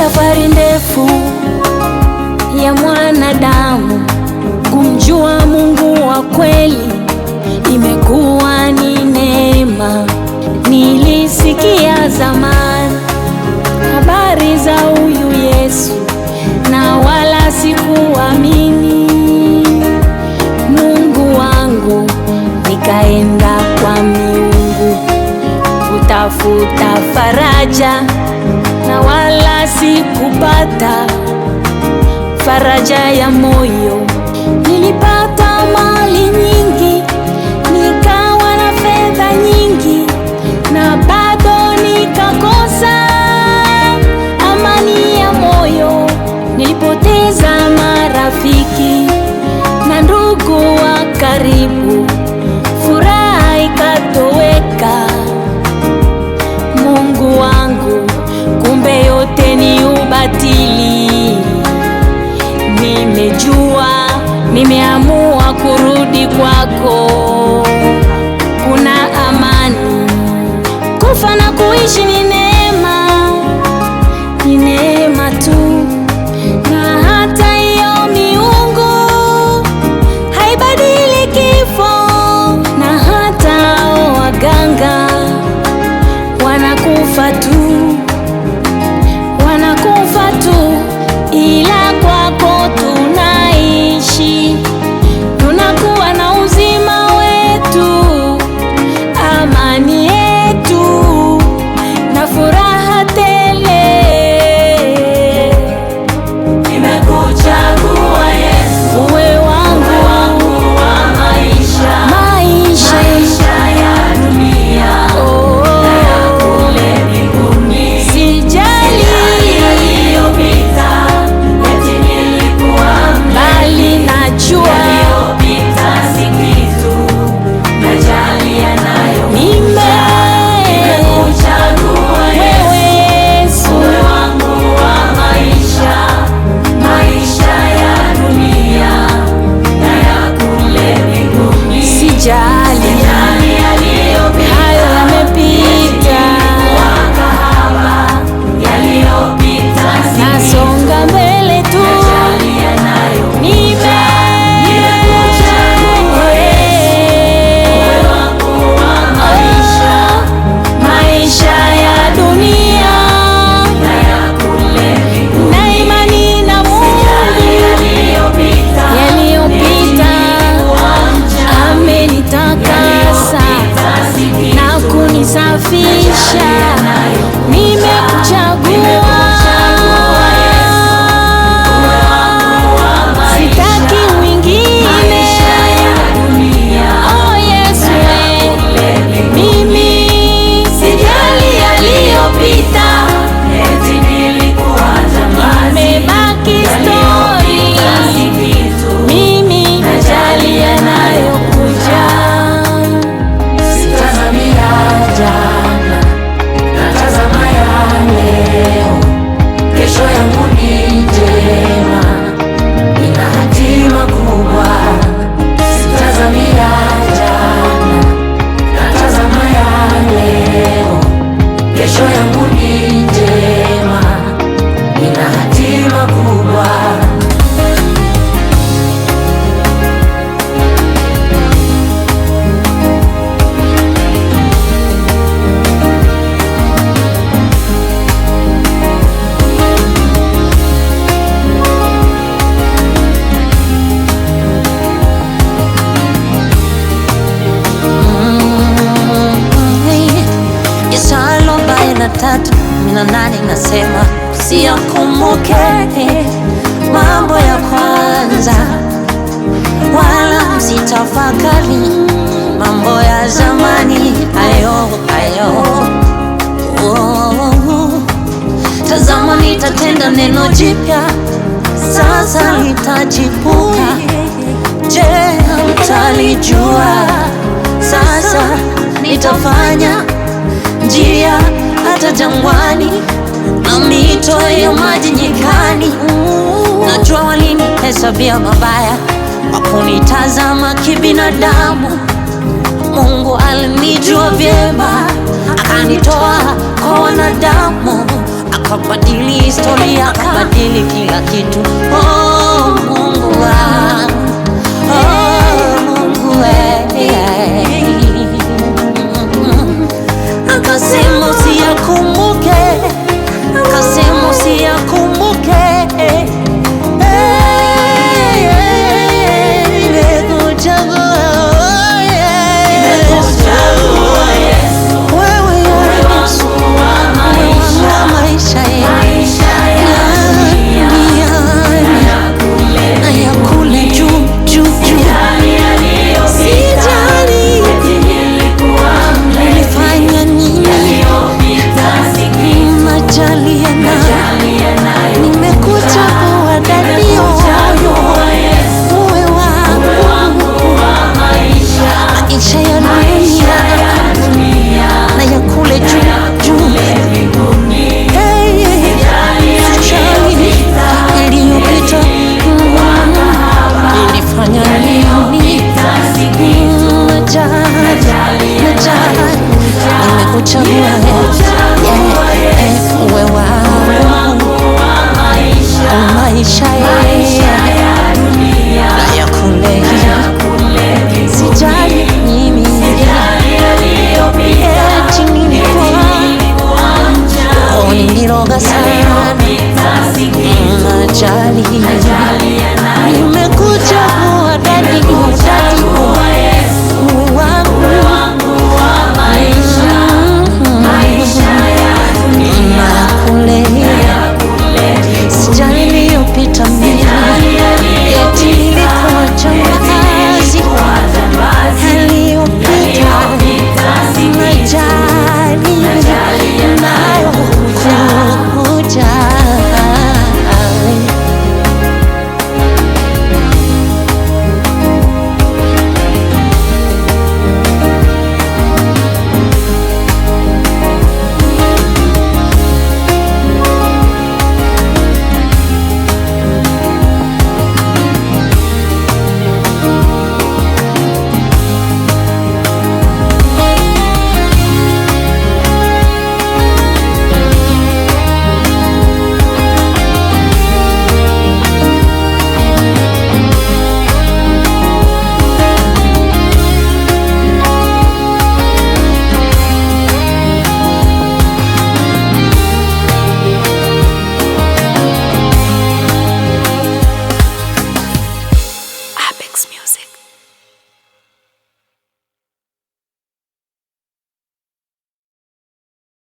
Safari ndefu ya mwanadamu kumjua Mungu wa kweli imekuwa ni neema. Nilisikia zamani habari za huyu Yesu na wala sikuamini. Mungu wangu, nikaenda kwa miungu kutafuta faraja na wala sikupata faraja ya moyo. Nilipata mali nyingi, nikawa na fedha nyingi, na bado nikakosa amani ya moyo. Nilipoteza marafiki na ndugu wa karibu, furaha ikatoweka. Mungu wangu, kumbe yote ni ubatili. Nimejua, nimeamua kurudi kwako. Kuna amani, kufa na kuishi ni neema, ni neema tu. Na hata hiyo miungu haibadili kifo, na hata waganga wanakufa tu, wanakufa tu, ila kwako tunaishi, tunakuwa na uzima wetu, amani yetu na furaha tele. Nimekuchagua Yesu, uwe wangu wa maisha, maisha ya dunia na ya kule mbinguni. Sijali yaliyopita, eti nilikuwa mbali, najua yaliyopita si kitu, najali yanayo. Nimekuchagua Yesu, uwe wangu wa maisha, maisha ya dunia na ya kule mbinguni. Sijali yaliyopita, hayo yamepita, yaliyopita, nasonga mbele tu. Maisha ya dunia na imani na Mungu yaliyopita, amenitakasa na kunisafisha. Nimekuchagua, sitaki mwingine. Oh Yesu, mimi sijali yaliyopita, eti nilikuwa zamani, nimebaki story. Mimi najali yanayokuja. Sitazamia jana, natazama ya leo. Kesho yangu ni njema, ina hatima kubwa. Sitazamia jana, natazama ya leo. Kesho yangu ni njema, ina hatima kubwa. Isaya 43:8 nasema, usiyakumbuke mambo ya kwanza, wala msitafakari mambo ya zamani hayo. Tazama, nitatenda neno jipya, sasa litachipuka. Je, hamtalijua? Sasa nitafanya njia hata jangwani na mito ya maji nyikani. Najua walinihesabia mabaya, wakunitazama kibinadamu. Mungu alinijua vyema, akanitoa kwa wanadamu, akabadili historia, kabadili kila kitu. Oh, Mungu wangu, oh, Mungu akasema usiyakumbuke, akasema usiyakumbuke. Uwe wangu wa maisha.